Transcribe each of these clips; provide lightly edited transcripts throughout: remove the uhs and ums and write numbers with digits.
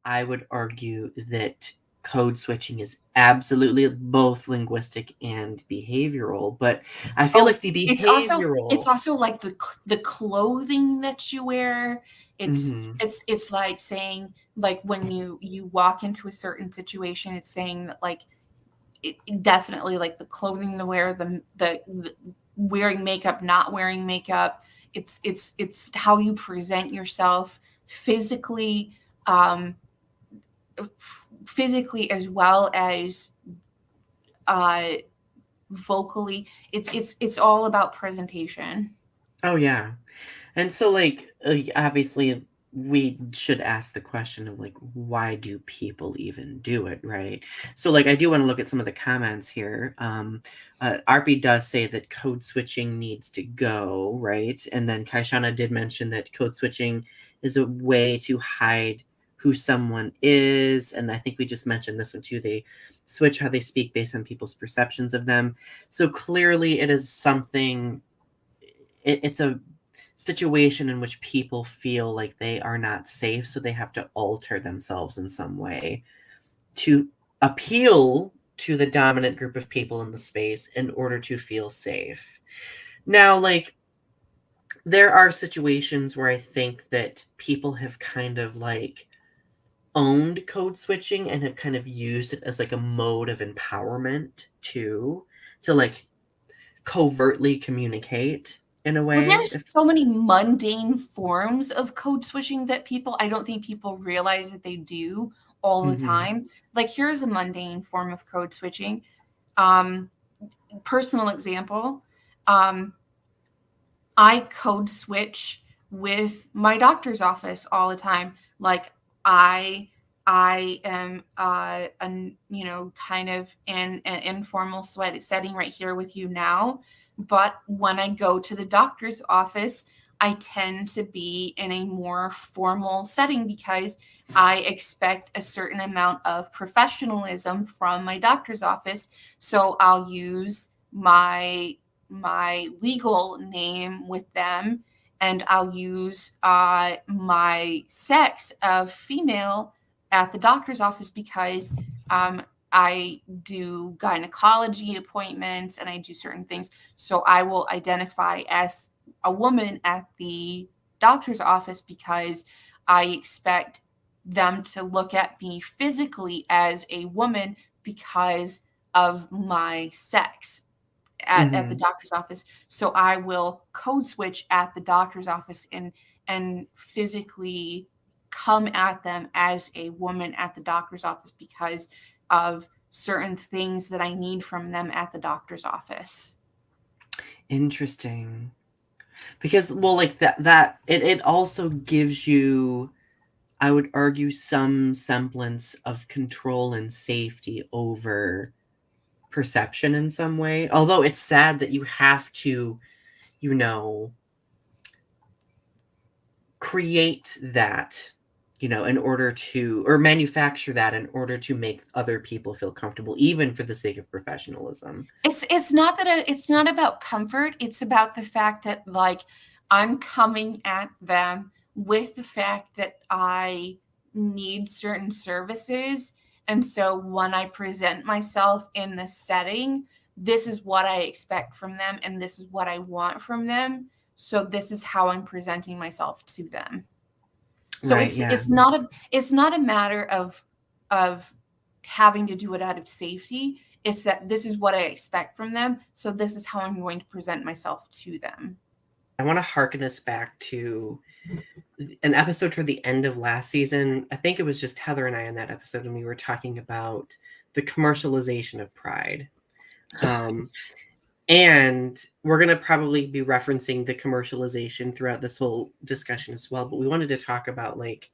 I would argue that code switching is absolutely both linguistic and behavioral, but I feel like the It's behavioral. also like the clothing that you wear. Mhm. It's like saying, like, when you walk into a certain situation, it's saying that, like, it definitely, like, the clothing, the wear, the wearing makeup, not wearing makeup. It's how you present yourself physically, um, physically as well as uh, vocally. It's all about presentation. Oh yeah. And so, like, obviously, we should ask the question of, like, why do people even do it, right? So, like, I do want to look at some of the comments here. Arpi does say that code switching needs to go, right? And then Kaishana did mention that code switching is a way to hide who someone is. And I think we just mentioned this one too. They switch how they speak based on people's perceptions of them. So clearly, it is something, it's a situation in which people feel like they are not safe, so they have to alter themselves in some way to appeal to the dominant group of people in the space in order to feel safe. Now, like, there are situations where I think that people have kind of like owned code switching and have kind of used it as like a mode of empowerment too, to like covertly communicate in a Well, way. there's so many mundane forms of code switching that I don't think people realize that they do all the Mhm. time. Like, here's a mundane form of code switching. Um, Personal example. Um, I code switch with my doctor's office all the time. Like, I I am kind of in an informal sweat setting right here with you now, but when I go to the doctor's office, I tend to be in a more formal setting because I expect a certain amount of professionalism from my doctor's office. So I'll use my legal name with them, and I'll use my sex of female at the doctor's office because I do gynecology appointments and I do certain things. So I will identify as a woman at the doctor's office because I expect them to look at me physically as a woman because of my sex at the Mhm. doctor's office. So I will code switch at the doctor's office and physically come at them as a woman at the doctor's office because of certain things that I need from them at the doctor's office. Interesting. Because, well, like it also gives you, I would argue, some semblance of control and safety over perception in some way. Although it's sad that you have to, you know, create that, in order to, or manufacture that in order to make other people feel comfortable, even for the sake of professionalism. It's not that it's not about comfort, it's about the fact that, like, I'm coming at them with the fact that I need certain services, and so when I present myself in this setting, this is what I expect from them, and this is what I want from them, so this is how I'm presenting myself to them. So Right, yeah. it's not a matter of having to do it out of safety. It's that this is what I expect from them, so this is how I'm going to present myself to them. I want to harken us back to an episode toward the end of last season. I think it was just Heather and I in that episode, and we were talking about the commercialization of pride. Um, and we're going to probably be referencing the commercialization throughout this whole discussion as well. But we wanted to talk about like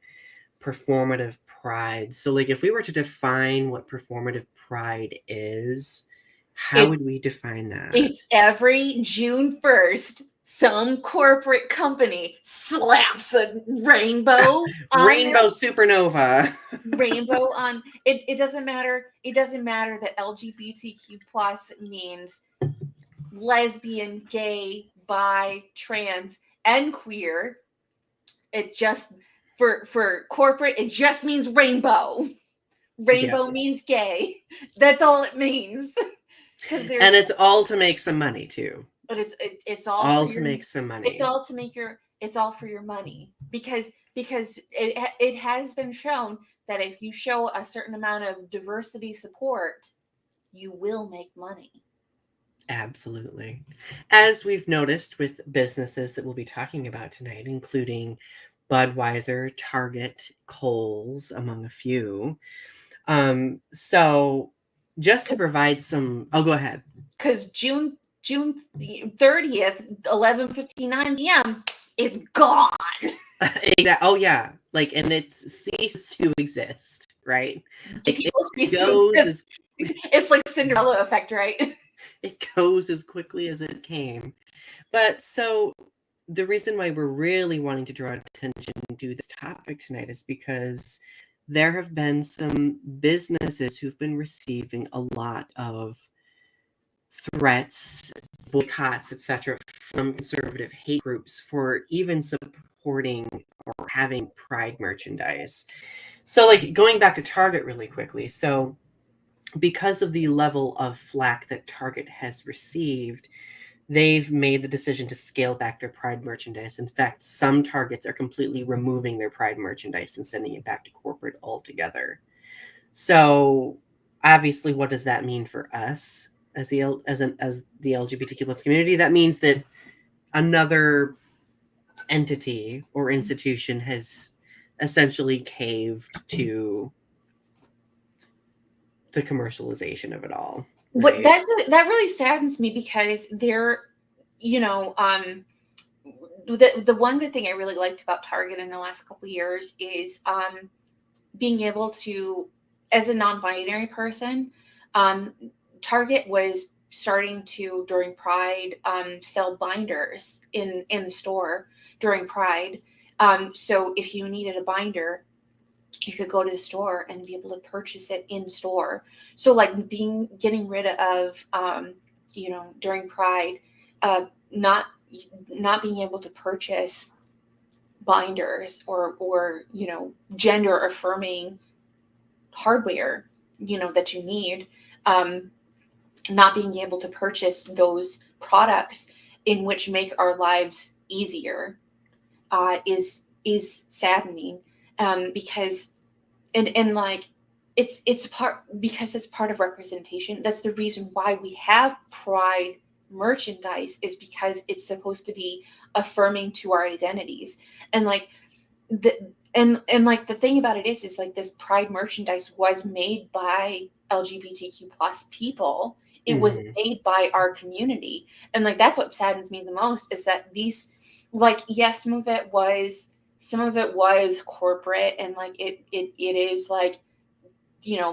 performative pride. So, like, if we were to define what performative pride is, how would It's we define that? it's every June 1st, some corporate company slaps a rainbow on their Rainbow supernova. rainbow on it. It doesn't matter. It doesn't matter that LGBTQ plus means lesbian, gay, bi, trans, and queer. It just For corporate, it just means rainbow. Rainbow means gay. That's all it means. And it's all to make some money too. But it's all to make some money. It's all to make it's all for your money, because it has been shown that if you show a certain amount of diversity support, you will make money. Absolutely. As we've noticed with businesses that we'll be talking about tonight, including Budweiser, Target, Kohl's, among a few. So just to provide some, oh, go ahead. Because June 30th, 11:59 p.m., it's gone. Oh yeah, like, and it's ceased to exist, right? Like, it's like Cinderella effect, right? It goes as quickly as it came. But so the reason why we're really wanting to draw attention to this topic tonight is because there have been some businesses who've been receiving a lot of threats, boycotts, etc., from conservative hate groups for even supporting or having Pride merchandise. So, like, going back to Target really quickly. So, because of the level of flack that Target has received, they've made the decision to scale back their Pride merchandise. In fact, some Targets are completely removing their Pride merchandise and sending it back to corporate altogether. So, obviously, what does that mean for us as the LGBTQ plus community? That means that another entity or institution has essentially caved to the commercialization of it all. Right? That really saddens me, because they're, the one good thing I really liked about Target in the last couple of years is being able to, as a non-binary person, Target was starting to, during Pride, sell binders in the store during Pride. So if you needed a binder, you could go to the store and be able to purchase it in store. So like getting rid of, during Pride, not being able to purchase binders or gender affirming hardware, that you need, not being able to purchase those products in which make our lives easier, is saddening, because and like it's part of representation. That's the reason why we have Pride merchandise, is because it's supposed to be affirming to our identities. And like the thing about it is like, this Pride merchandise was made by LGBTQ plus people. It was made by our community. And like, that's what saddens me the most, is that these, like, yes, some of it was corporate, and like it is like,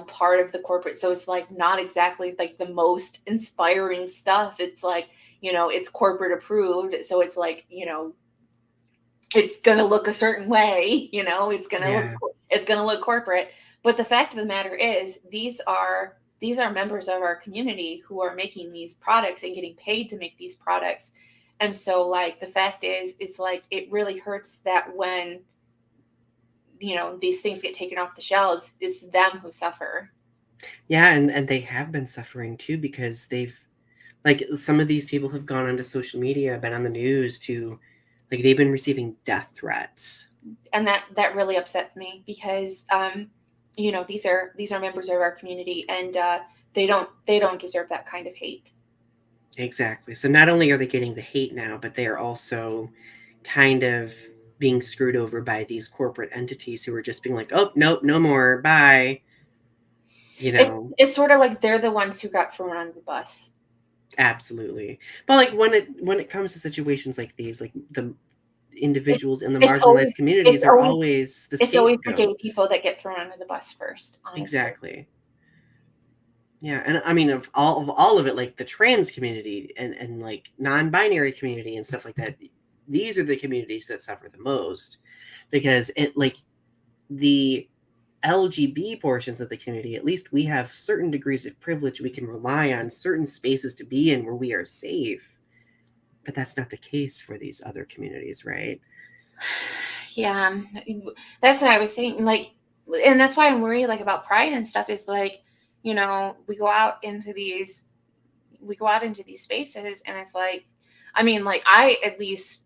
part of the corporate. So it's like not exactly like the most inspiring stuff. It's like, it's corporate approved. So it's like, it's going to look a certain way, it's going to look corporate. But the fact of the matter is, these are members of our community who are making these products and getting paid to make these products. And so like, the fact is, it's like, it really hurts that when, these things get taken off the shelves, it's them who suffer. Yeah. And they have been suffering too, because like, some of these people have gone onto social media, been on the news to, like, they've been receiving death threats. And that really upsets me, because, these are members of our community, and they don't deserve that kind of hate. Exactly. So not only are they getting the hate now, but they are also kind of being screwed over by these corporate entities who are just being like, oh, nope, no more, bye. It's sort of like they're the ones who got thrown under the bus. Absolutely. But like, when it comes to situations like these, like, the individuals in the marginalized communities are always the scapegoats. It's always the gay people that get thrown under the bus first, honestly. Exactly. Yeah, and I mean, of all of it, like the trans community and like non-binary community and stuff like that, these are the communities that suffer the most, because it, like, the LGB portions of the community, at least we have certain degrees of privilege. We can rely on certain spaces to be in where we are safe. But that's not the case for these other communities, right? Yeah, that's what I was saying. Like, and that's why I'm worried, like, about pride and stuff. Is like, we go out into these, spaces, and it's like, I mean, like, I at least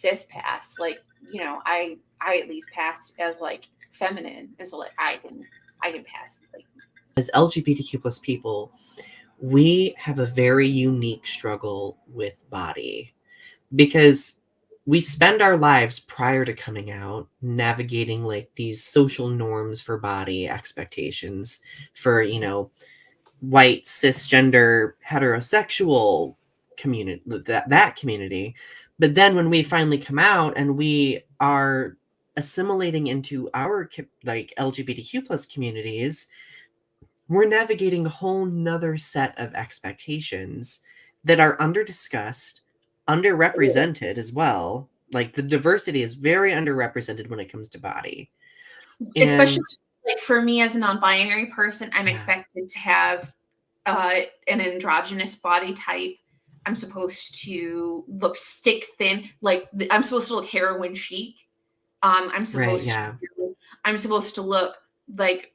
cis pass, like, I at least pass as like feminine, and so like I can pass like. As LGBTQ plus people, we have a very unique struggle with body because we spend our lives prior to coming out navigating like these social norms for body expectations for, white cisgender heterosexual community, that community. But then when we finally come out and we are assimilating into our like LGBTQ plus communities, we're navigating a whole nother set of expectations that are under discussed, underrepresented as well. Like the diversity is very underrepresented when it comes to body. Especially And like for me as a non-binary person, I'm yeah, expected to have an androgynous body type. I'm supposed to look stick thin, like I'm supposed to look heroin chic. I'm right, supposed yeah, to I'm supposed to look like,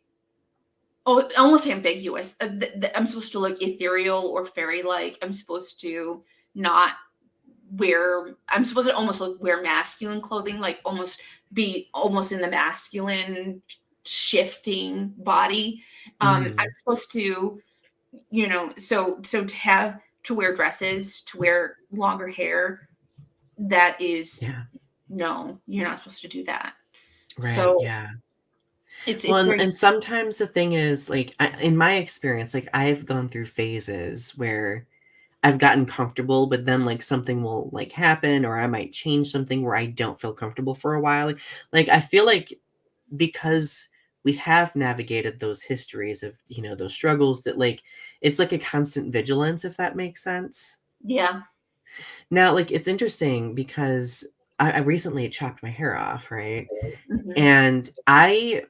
oh, almost ambiguous. I'm supposed to look ethereal or fairy like. I'm supposed to not I'm supposed to almost wear masculine clothing, like almost be almost in the masculine shifting body. I'm mhm, supposed to, so to wear dresses, to wear longer hair, that is, yeah, no, you're not supposed to do that. right, So yeah. Well, it's very. and sometimes the thing is, like, in my experience, like, I've gone through phases where I've gotten comfortable, but then, like, something will, like, happen, or I might change something where I don't feel comfortable for a while. Like I feel like because we have navigated those histories of, those struggles that, like, it's like a constant vigilance, if that makes sense. Yeah. Now, like, it's interesting because I recently chopped my hair off, right? Hmm. And I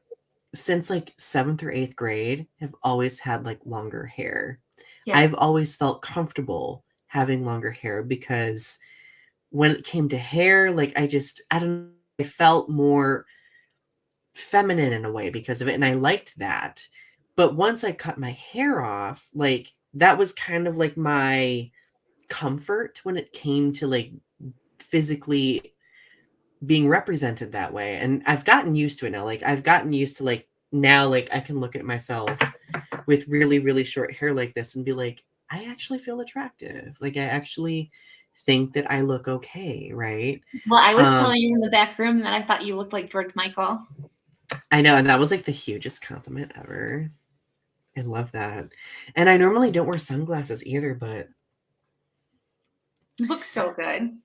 since like 7th or 8th grade, have always had like longer hair. Yeah. I've always felt comfortable having longer hair because when it came to hair, like I don't know, I felt more feminine in a way because of it. And I liked that. But once I cut my hair off, like that was kind of like my comfort when it came to like physically being represented that way. And I've gotten used to it now. Like I've gotten used to like now, like I can look at myself with really, really short hair like this and be like, I actually feel attractive. Like I actually think that I look okay, right? Well, I was Um, telling you in the back room that I thought you looked like George Michael. I know, and that was like the hugest compliment ever. I love that. And I normally don't wear sunglasses either, but You look so good.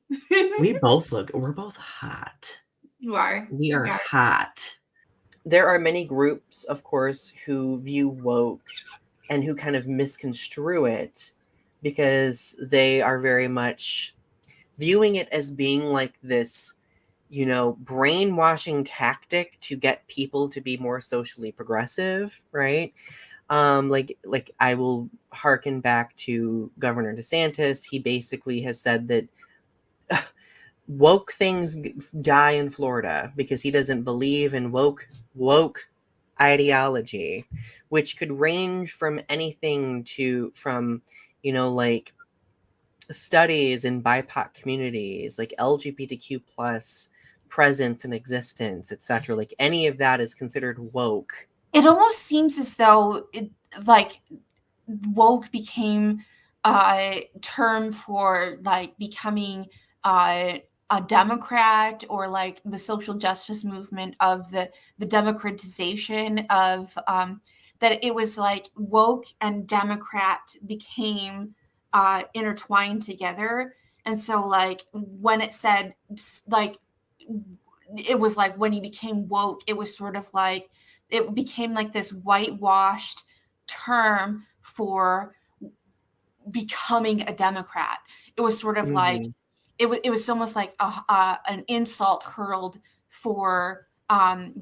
we're both hot. You are. We are You are. hot. There are many groups, of course, who view woke and who kind of misconstrue it because they are very much viewing it as being like this, brainwashing tactic to get people to be more socially progressive, right? Like I will hearken back to Governor DeSantis. He basically has said that woke things die in Florida because he doesn't believe in woke ideology, which could range from anything to from like studies in BIPOC communities, like LGBTQ plus presence and existence, etc. Like any of that is considered woke. It almost seems as though like woke became a term for like becoming uh, a Democrat, or like the social justice movement of the democratization of that. It was like woke and Democrat became intertwined together. And so like when it said like, it was like when he became woke, it was sort of like it became like this whitewashed term for becoming a Democrat. It was sort of like Mhm. it was almost like an insult hurled for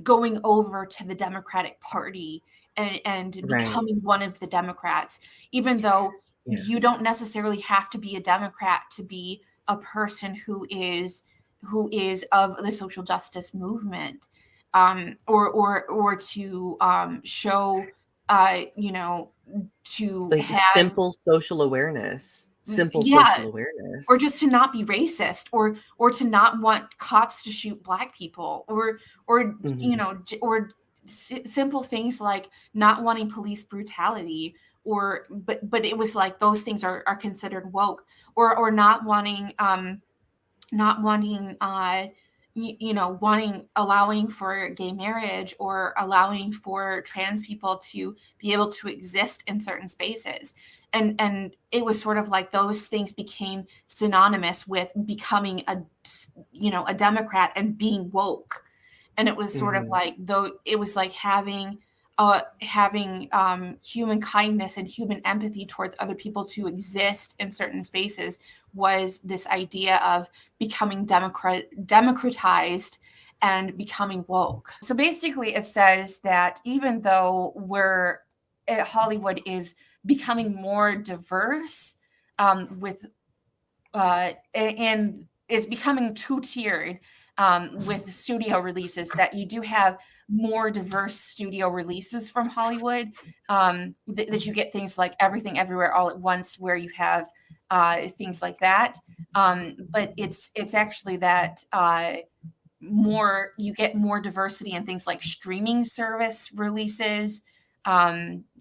going over to the Democratic Party and Right. becoming one of the Democrats, even though Yeah. you don't necessarily have to be a Democrat to be a person who is who is of the social justice movement, or to show, you know, to Like have, simple social awareness. Simple yeah, social or awareness. just to not be racist, or to not want cops to shoot Black people, or you Mhm. know, or simple things like not wanting police brutality, or but it was like those things are considered woke, or not wanting wanting, allowing for gay marriage, or allowing for trans people to be able to exist in certain spaces. And it was sort of like those things became synonymous with becoming a Democrat and being woke. And it was sort of Mhm. like, though, it was like having human kindness and human empathy towards other people to exist in certain spaces was this idea of becoming democratized and becoming woke. So basically, it says that even though Hollywood is becoming more diverse, with and is becoming two-tiered, with studio releases, that you do have more diverse studio releases from Hollywood, that you get things like Everything Everywhere All at Once, where you have things like that. But it's actually that you get more diversity in things like streaming service releases,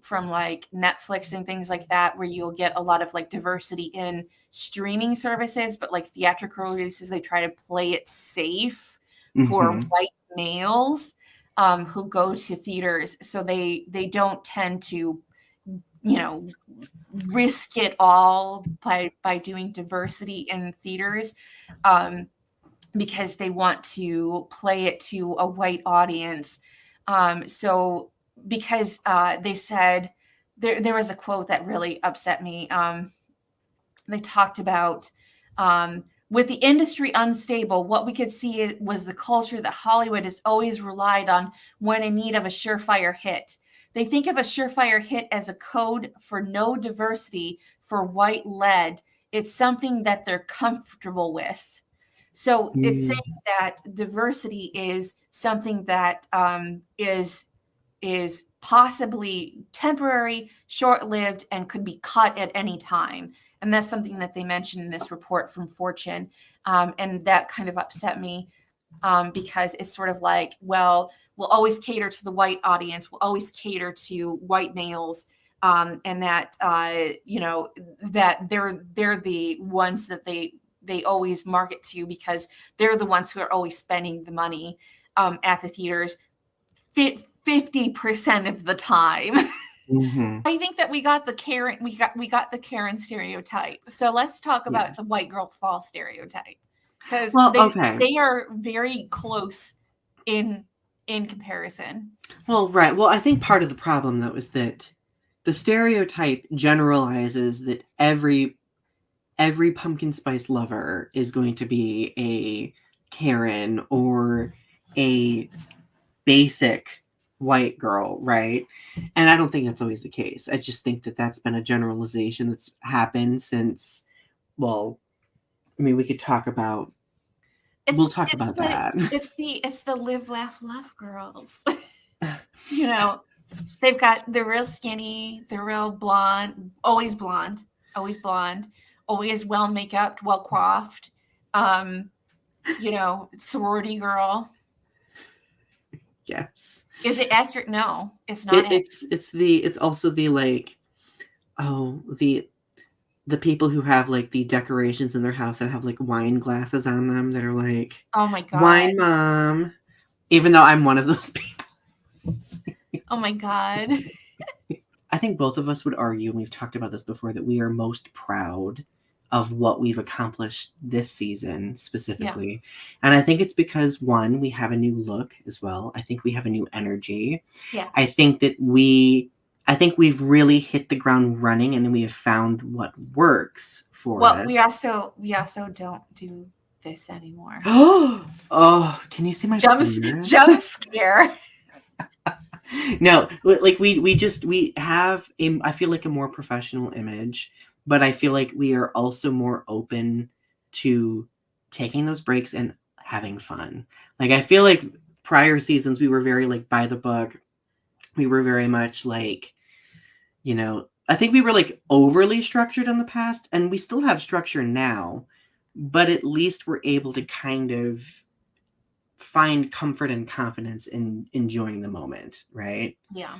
from like Netflix and things like that, where you'll get a lot of like diversity in streaming services, but like theatrical releases, they try to play it safe for Mhm. white males, who go to theaters, so they don't tend to, risk it all by doing diversity in theaters, um, because they want to play it to a white audience. So because they said, there was a quote that really upset me. They talked about, with the industry unstable, what we could see was the culture that Hollywood has always relied on when in need of a surefire hit. They think of a surefire hit as a code for no diversity for white lead. It's something that they're comfortable with. So it's saying Mm. that diversity is something that is possibly temporary, short-lived, and could be cut at any time. And that's something that they mentioned in this report from Fortune. And that kind of upset me, because it's sort of like, well, we'll always cater to the white audience, we'll always cater to white males, and that that they're the ones that they always market to, because they're the ones who are always spending the money at the theaters 50% of the time. Mhm. I think that we got the Karen stereotype. So let's talk about the Yes. white girl fall stereotype, because Well, they okay. they are very close in comparison. Well, right. Well, I think part of the problem though is that the stereotype generalizes that every pumpkin spice lover is going to be a Karen or a basic white girl, right? And I don't think that's always the case. I just think that that's been a generalization that's happened since, well, I mean, we could talk about, we'll It's talk it's about the that. it's the live, laugh, love girls. you know, they're real skinny, they're real blonde, always blonde, always well make up, well coiffed. Um, sorority girl. Yes. Is it accurate? No, it's not accurate. It's also the like, oh, the people who have like the decorations in their house that have like wine glasses on them that are like Oh my god. wine mom, even though I'm one of those people. Oh my god. I think both of us would argue, and we've talked about this before, that we are most proud of what we've accomplished this season specifically. And I think it's because, one, we have a new look as well. I think we have a new energy. Yeah. I think we've really hit the ground running, and we have found what works for Well, us. we also don't do this anymore. Oh, can you see my fingers? Jump scare. No, like we have I feel like a more professional image, but I feel like we are also more open to taking those breaks and having fun. Like, I feel like prior seasons, we were very like by the book. We were very much like, you know, I think we were like overly structured in the past, and we still have structure now, but at least we're able to kind of find comfort and confidence in enjoying the moment, right? Yeah.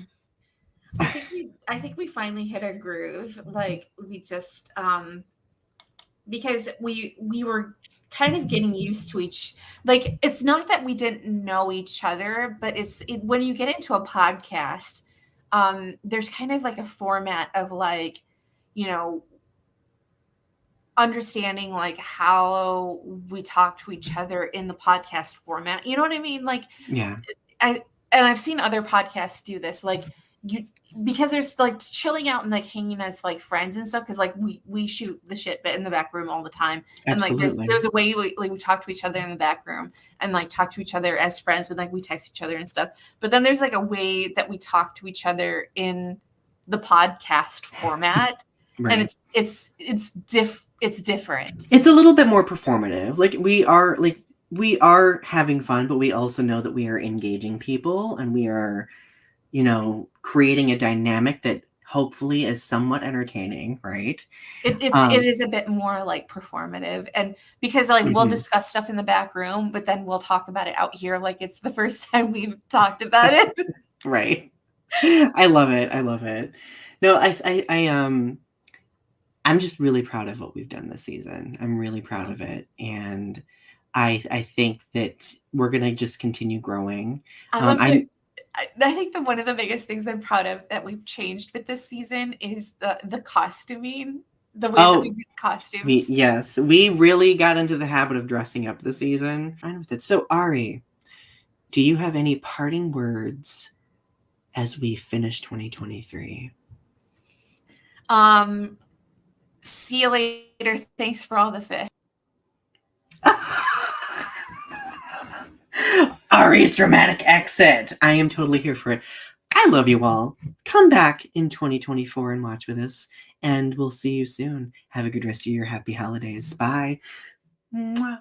I think we finally hit a groove. Like we just because we were kind of getting used to like it's not that we didn't know each other, but when you get into a podcast, there's kind of like a format of like, you know, understanding like how we talk to each other in the podcast format. You know what I mean? Like Yeah. I've seen other podcasts do this, like because there's like chilling out and like hanging as like friends and stuff, because like we shoot the shit bit in the back room all the time, and like there's a way we talk to each other in the back room and like talk to each other as friends, and like we text each other and stuff. But then there's like a way that we talk to each other in the podcast format, Right. and it's different. It's a little bit more performative. Like we are having fun, but we also know that we are engaging people, and we are, you know, creating a dynamic that hopefully is somewhat entertaining, right? It is a bit more like performative, and because like we'll Mhm. discuss stuff in the back room, but then we'll talk about it out here like it's the first time we've talked about it. Right. I love it. I love it. No, I'm just really proud of what we've done this season. I'm really proud of it, and I think that we're gonna just continue growing. I love it. I think that one of the biggest things I'm proud of that we've changed with this season is the costuming, the way that we do costumes. Yes, we really got into the habit of dressing up this season. Fine with it. So, Ari, do you have any parting words as we finish 2023? See you later. Thanks for all the fish. Ari's dramatic exit. I am totally here for it. I love you all. Come back in 2024 and watch with us, and we'll see you soon. Have a good rest of your happy holidays. Bye. Mwah.